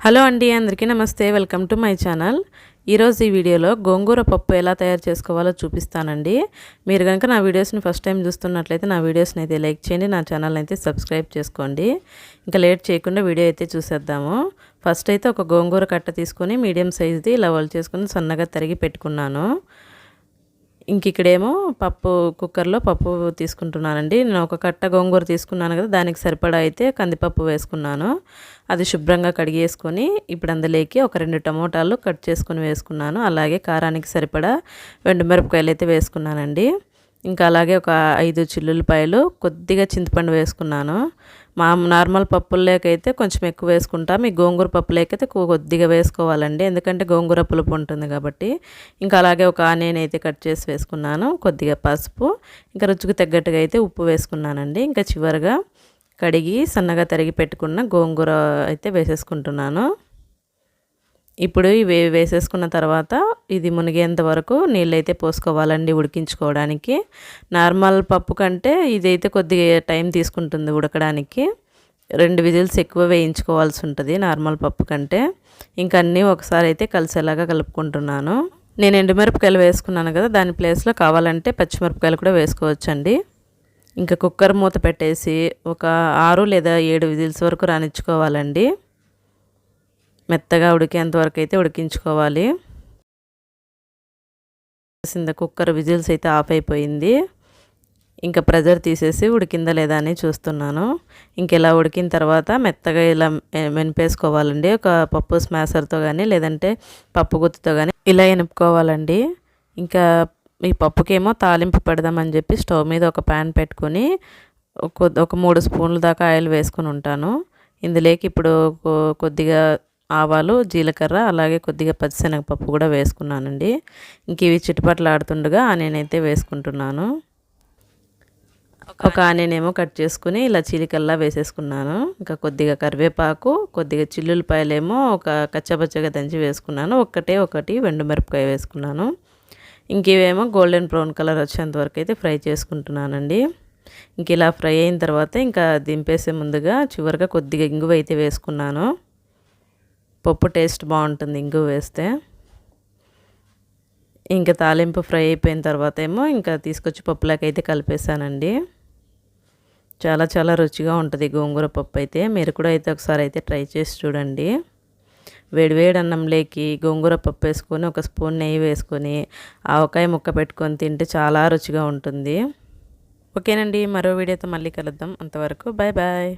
Hello అండి, అందరికీ నమస్తే. Welcome to my channel. ఈరోజు ఈ వీడియోలో గోంగూర పప్పు ఎలా తయారు చేసుకోవాలో చూపిస్తానండి. మీరు కనుక నా వీడియోస్ని ఫస్ట్ టైం చూస్తున్నట్లయితే నా వీడియోస్ని అయితే లైక్ చేయండి, నా ఛానల్ అయితే సబ్స్క్రైబ్ చేసుకోండి. ఇంకా లేట్ చేయకుండా వీడియో అయితే చూసేద్దాము. ఫస్ట్ అయితే ఒక గోంగూర కట్ట తీసుకొని మీడియం సైజ్ది ఇలా వల్ చేసుకుని సన్నగా తరిగి పెట్టుకున్నాను. ఇంక ఇక్కడేమో పప్పు కుక్కర్లో పప్పు తీసుకుంటున్నానండి. నేను ఒక కట్ట గోంగూర తీసుకున్నాను కదా, దానికి సరిపడా అయితే కందిపప్పు వేసుకున్నాను. అది శుభ్రంగా కడిగేసుకొని ఇప్పుడు అందులోకి ఒక 2 టమోటాలు కట్ చేసుకొని వేసుకున్నాను. అలాగే కారానికి సరిపడా ఎండుమిరపకాయలు అయితే వేసుకున్నానండి. ఇంకా అలాగే ఒక 5 చిల్లుల్లిపాయలు, కొద్దిగా చింతపండు వేసుకున్నాను. నార్మల్ పప్పులేకైతే కొంచెం ఎక్కువ వేసుకుంటాం. ఈ గోంగూర పప్పులేకైతే కొద్దిగా వేసుకోవాలండి, ఎందుకంటే గోంగూర పులుపు ఉంటుంది కాబట్టి. ఇంకా అలాగే ఒక ఆనియన్ అయితే కట్ చేసి వేసుకున్నాను. కొద్దిగా పసుపు, ఇంకా రుచికి తగ్గట్టుగా అయితే ఉప్పు వేసుకున్నానండి. ఇంకా చివరిగా కడిగి సన్నగా తరిగి పెట్టుకున్న గోంగూర అయితే వేసేసుకుంటున్నాను. ఇప్పుడు ఇవి వేసేసుకున్న తర్వాత ఇది మునిగేంత వరకు నీళ్ళైతే పోసుకోవాలండి ఉడికించుకోవడానికి. నార్మల్ పప్పు కంటే ఇదైతే కొద్దిగా టైం తీసుకుంటుంది ఉడకడానికి. 2 విజిల్స్ ఎక్కువ వేయించుకోవాల్సి ఉంటుంది నార్మల్ పప్పు కంటే. ఇంకా అన్నీ ఒకసారి అయితే కలిసేలాగా కలుపుకుంటున్నాను. నేను ఎండుమిరపకాయలు వేసుకున్నాను కదా, దాని ప్లేస్లో కావాలంటే పచ్చిమిరపకాయలు కూడా వేసుకోవచ్చండి. ఇంకా కుక్కర్ మూత పెట్టేసి ఒక 6 లేదా 7 విజిల్స్ వరకు రానిచ్చుకోవాలండి. మెత్తగా ఉడికేంత వరకు అయితే ఉడికించుకోవాలి. కుక్కర్ విజిల్స్ అయితే ఆఫ్ అయిపోయింది. ఇంకా ప్రెజర్ తీసేసి ఉడికిందా లేదా అని చూస్తున్నాను. ఇంక ఇలా ఉడికిన తర్వాత మెత్తగా ఇలా మెనిపేసుకోవాలండి. ఒక పప్పు స్మాషర్తో కానీ లేదంటే పప్పు గుత్తితో కానీ ఇలా ఎనుపుకోవాలండి. ఇంకా ఈ పప్పుకేమో తాలింపు పెడదామని చెప్పి స్టవ్ మీద ఒక ప్యాన్ పెట్టుకొని ఒక 3 స్పూన్ల దాకా ఆయిల్ వేసుకొని ఉంటాను. ఇందులోకి ఇప్పుడు కొద్దిగా ఆవాలు, జీలకర్ర, అలాగే కొద్దిగా పచ్చిశనగపప్పు కూడా వేసుకున్నానండి. ఇంక ఇవి చిటపటలాడుతుండగా ఆనియన్ అయితే వేసుకుంటున్నాను. ఒక ఆనియన్ ఏమో కట్ చేసుకుని ఇలా చీలికల్లా వేసేసుకున్నాను. ఇంకా కొద్దిగా కరివేపాకు, కొద్దిగా చిల్లుల్లిపాయలేమో ఒక కచ్చపచ్చగా దంచి వేసుకున్నాను. ఒకటి ఎండుమిరపకాయ వేసుకున్నాను. ఇంక ఇవేమో గోల్డెన్ బ్రౌన్ కలర్ వచ్చేంత వరకు అయితే ఫ్రై చేసుకుంటున్నానండి. ఇంక ఇలా ఫ్రై అయిన తర్వాత ఇంకా దింపేసే ముందుగా చివరిగా కొద్దిగా ఇంగువ అయితే వేసుకున్నాను. పప్పు టేస్ట్ బాగుంటుంది ఇంగువ వేస్తే. ఇంకా తాలింపు ఫ్రై అయిపోయిన తర్వాత ఏమో ఇంకా తీసుకొచ్చి పప్పులోకి అయితే కలిపేసానండి. చాలా చాలా రుచిగా ఉంటుంది గోంగూర పప్పు అయితే. మీరు కూడా అయితే ఒకసారి అయితే ట్రై చేసి చూడండి. వేడివేడి అన్నంలోకి గోంగూర పప్పు వేసుకొని ఒక స్పూన్ నెయ్యి వేసుకొని ఆవకాయ ముక్క పెట్టుకొని తింటే చాలా రుచిగా ఉంటుంది. ఓకేనండి, మరో వీడియోతో మళ్ళీ కలుద్దాం. అంతవరకు బాయ్ బాయ్.